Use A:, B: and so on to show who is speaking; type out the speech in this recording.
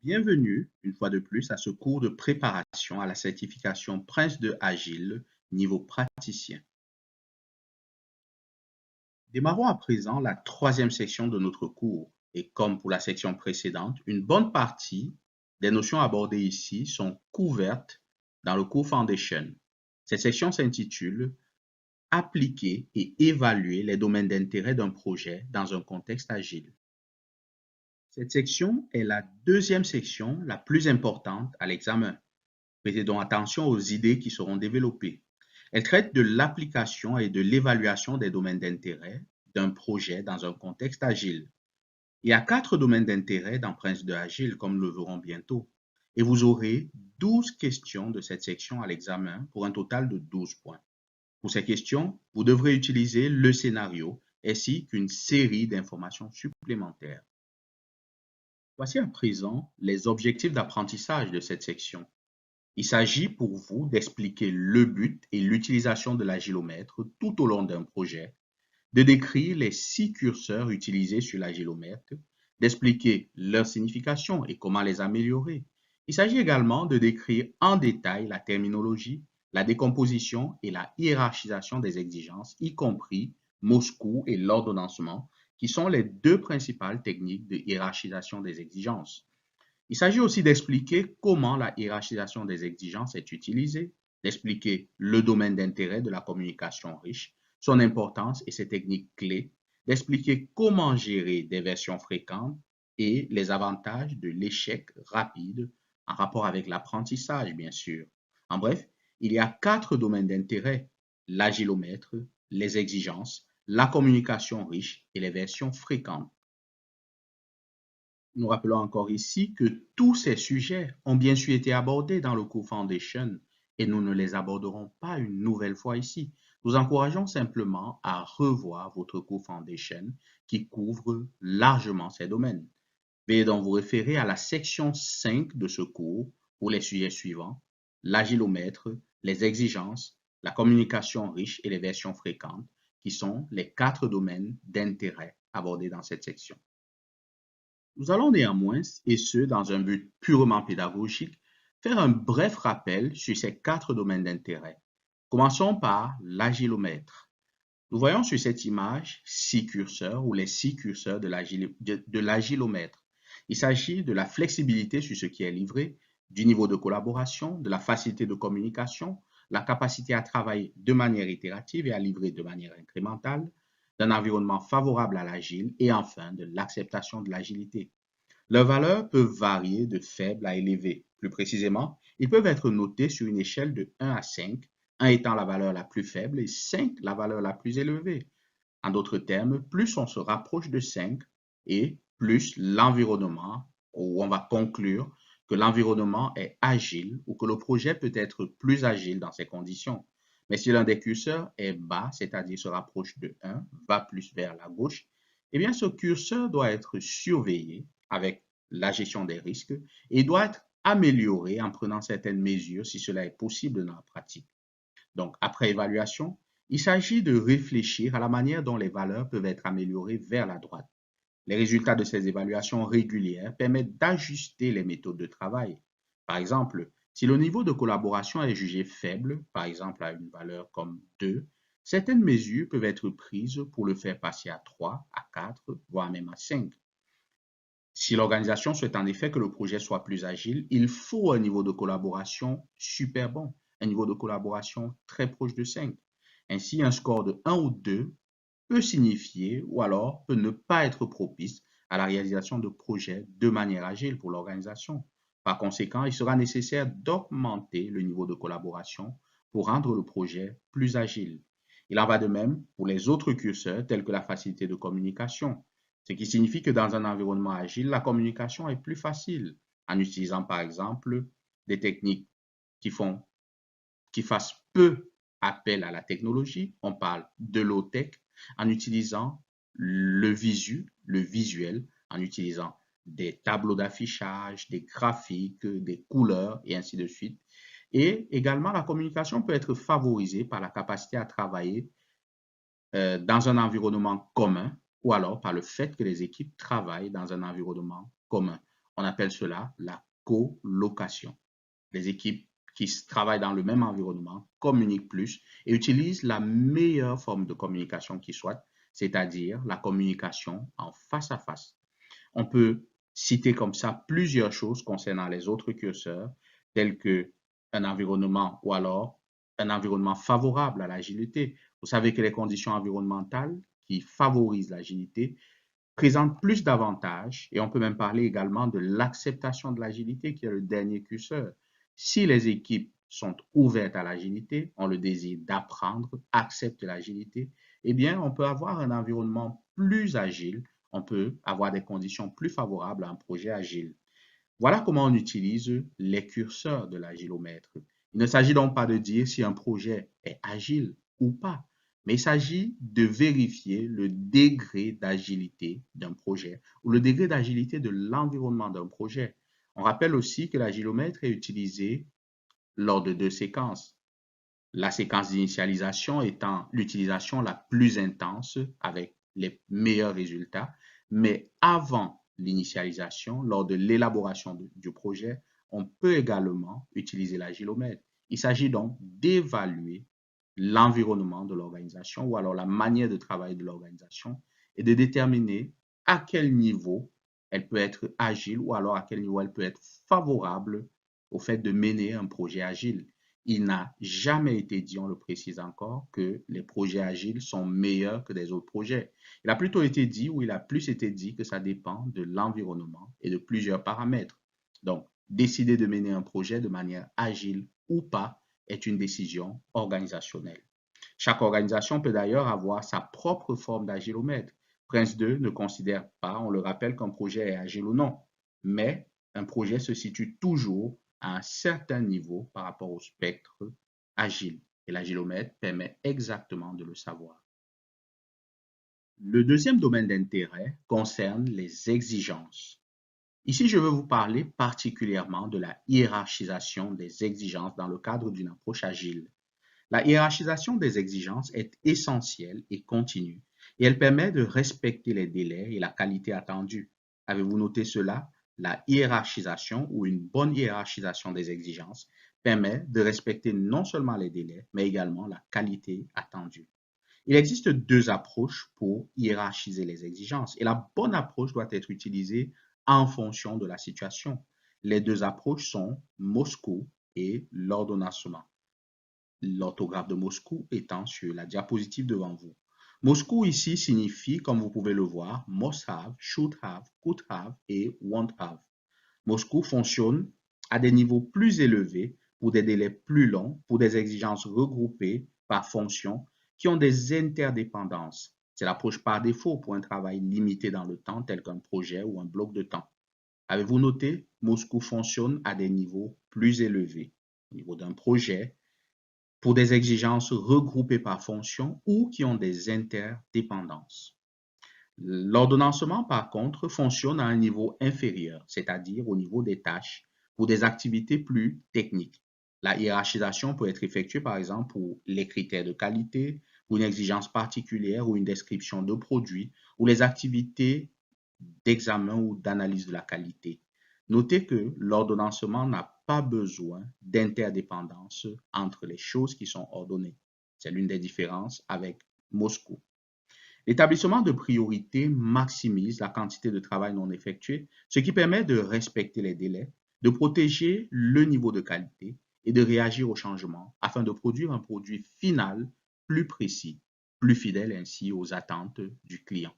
A: Bienvenue, une fois de plus, à ce cours de préparation à la certification Prince de Agile, niveau praticien. Démarrons à présent la troisième section de notre cours. Et comme pour la section précédente, une bonne partie des notions abordées ici sont couvertes dans le cours Foundation. Cette section s'intitule Appliquer et évaluer les domaines d'intérêt d'un projet dans un contexte agile. Cette section est la deuxième section la plus importante à l'examen. Prêtez donc attention aux idées qui seront développées. Elle traite de l'application et de l'évaluation des domaines d'intérêt d'un projet dans un contexte agile. Il y a 4 domaines d'intérêt dans Prince de Agile, comme nous le verrons bientôt. Et vous aurez 12 questions de cette section à l'examen pour un total de 12 points. Pour ces questions, vous devrez utiliser le scénario ainsi qu'une série d'informations supplémentaires. Voici à présent les objectifs d'apprentissage de cette section. Il s'agit pour vous d'expliquer le but et l'utilisation de l'agilomètre tout au long d'un projet, de décrire les 6 curseurs utilisés sur l'agilomètre, d'expliquer leur signification et comment les améliorer. Il s'agit également de décrire en détail la terminologie, la décomposition et la hiérarchisation des exigences, y compris Moscou et l'ordonnancement, qui sont les deux principales techniques de hiérarchisation des exigences. Il s'agit aussi d'expliquer comment la hiérarchisation des exigences est utilisée, d'expliquer le domaine d'intérêt de la communication riche, son importance et ses techniques clés, d'expliquer comment gérer des versions fréquentes et les avantages de l'échec rapide en rapport avec l'apprentissage, bien sûr. En bref, il y a 4 domaines d'intérêt: l'agilomètre, les exigences, la communication riche et les versions fréquentes. Nous rappelons encore ici que tous ces sujets ont bien sûr été abordés dans le cours Foundation et nous ne les aborderons pas une nouvelle fois ici. Nous encourageons simplement à revoir votre cours Foundation qui couvre largement ces domaines. Veuillez donc vous référer à la section 5 de ce cours pour les sujets suivants: l'agilomètre, les exigences, la communication riche et les versions fréquentes, qui sont les 4 domaines d'intérêt abordés dans cette section. Nous allons néanmoins, et ce dans un but purement pédagogique, faire un bref rappel sur ces 4 domaines d'intérêt. Commençons par l'agilomètre. Nous voyons sur cette image 6 curseurs ou les 6 curseurs de l'agilomètre. Il s'agit de la flexibilité sur ce qui est livré, du niveau de collaboration, de la facilité de communication, la capacité à travailler de manière itérative et à livrer de manière incrémentale, d'un environnement favorable à l'agile et enfin de l'acceptation de l'agilité. Leurs valeurs peuvent varier de faible à élevé. Plus précisément, ils peuvent être notés sur une échelle de 1 à 5, 1 étant la valeur la plus faible et 5 la valeur la plus élevée. En d'autres termes, plus on se rapproche de 5 et plus l'environnement, ou on va conclure que l'environnement est agile ou que le projet peut être plus agile dans ces conditions. Mais si l'un des curseurs est bas, c'est-à-dire se rapproche de 1, va plus vers la gauche, eh bien ce curseur doit être surveillé avec la gestion des risques et doit être amélioré en prenant certaines mesures si cela est possible dans la pratique. Donc, après évaluation, il s'agit de réfléchir à la manière dont les valeurs peuvent être améliorées vers la droite. Les résultats de ces évaluations régulières permettent d'ajuster les méthodes de travail. Par exemple, si le niveau de collaboration est jugé faible, par exemple à une valeur comme 2, certaines mesures peuvent être prises pour le faire passer à 3, à 4, voire même à 5. Si l'organisation souhaite en effet que le projet soit plus agile, il faut un niveau de collaboration super bon, un niveau de collaboration très proche de 5. Ainsi, un score de 1 ou 2 peut signifier ou alors peut ne pas être propice à la réalisation de projets de manière agile pour l'organisation. Par conséquent, il sera nécessaire d'augmenter le niveau de collaboration pour rendre le projet plus agile. Il en va de même pour les autres curseurs tels que la facilité de communication, ce qui signifie que dans un environnement agile, la communication est plus facile en utilisant par exemple des techniques qui fassent peu appel à la technologie. On parle de low-tech en utilisant le visuel, en utilisant des tableaux d'affichage, des graphiques, des couleurs et ainsi de suite. Et également, la communication peut être favorisée par la capacité à travailler dans un environnement commun ou alors par le fait que les équipes travaillent dans un environnement commun. On appelle cela la colocation. Les équipes qui travaillent dans le même environnement communiquent plus et utilisent la meilleure forme de communication qui soit, c'est-à-dire la communication en face à face. On peut citer comme ça plusieurs choses concernant les autres curseurs, tels que un environnement ou alors un environnement favorable à l'agilité. Vous savez que les conditions environnementales qui favorisent l'agilité présentent plus d'avantages et on peut même parler également de l'acceptation de l'agilité qui est le dernier curseur. Si les équipes sont ouvertes à l'agilité, ont le désir d'apprendre, acceptent l'agilité, eh bien, on peut avoir un environnement plus agile, on peut avoir des conditions plus favorables à un projet agile. Voilà comment on utilise les curseurs de l'agilomètre. Il ne s'agit donc pas de dire si un projet est agile ou pas, mais il s'agit de vérifier le degré d'agilité d'un projet ou le degré d'agilité de l'environnement d'un projet. On rappelle aussi que l'agilomètre est utilisé lors de deux séquences. La séquence d'initialisation étant l'utilisation la plus intense avec les meilleurs résultats, mais avant l'initialisation, lors de l'élaboration du projet, on peut également utiliser l'agilomètre. Il s'agit donc d'évaluer l'environnement de l'organisation ou alors la manière de travailler de l'organisation et de déterminer à quel niveau elle peut être agile ou alors à quel niveau elle peut être favorable au fait de mener un projet agile. Il n'a jamais été dit, on le précise encore, que les projets agiles sont meilleurs que des autres projets. Il a plutôt été dit, ou il a plus été dit, que ça dépend de l'environnement et de plusieurs paramètres. Donc, décider de mener un projet de manière agile ou pas est une décision organisationnelle. Chaque organisation peut d'ailleurs avoir sa propre forme d'agilomètre. Prince 2 ne considère pas, on le rappelle, qu'un projet est agile ou non, mais un projet se situe toujours à un certain niveau par rapport au spectre agile. Et l'agilomètre permet exactement de le savoir. Le deuxième domaine d'intérêt concerne les exigences. Ici, je veux vous parler particulièrement de la hiérarchisation des exigences dans le cadre d'une approche agile. La hiérarchisation des exigences est essentielle et continue, et elle permet de respecter les délais et la qualité attendue. Avez-vous noté cela? La hiérarchisation ou une bonne hiérarchisation des exigences permet de respecter non seulement les délais, mais également la qualité attendue. Il existe deux approches pour hiérarchiser les exigences, et la bonne approche doit être utilisée en fonction de la situation. Les deux approches sont Moscou et l'ordonnancement. L'orthographe de Moscou étant sur la diapositive devant vous. Moscou ici signifie, comme vous pouvez le voir, must have, should have, could have et won't have. Moscou fonctionne à des niveaux plus élevés pour des délais plus longs, pour des exigences regroupées par fonction qui ont des interdépendances. C'est l'approche par défaut pour un travail limité dans le temps tel qu'un projet ou un bloc de temps. Avez-vous noté? Moscou fonctionne à des niveaux plus élevés, au niveau d'un projet, pour des exigences regroupées par fonction ou qui ont des interdépendances. L'ordonnancement, par contre, fonctionne à un niveau inférieur, c'est-à-dire au niveau des tâches, pour des activités plus techniques. La hiérarchisation peut être effectuée, par exemple, pour les critères de qualité, pour une exigence particulière ou une description de produit, ou les activités d'examen ou d'analyse de la qualité. Notez que l'ordonnancement n'a pas besoin d'interdépendance entre les choses qui sont ordonnées. C'est l'une des différences avec Moscou. L'établissement de priorités maximise la quantité de travail non effectué, ce qui permet de respecter les délais, de protéger le niveau de qualité et de réagir aux changements afin de produire un produit final plus précis, plus fidèle ainsi aux attentes du client.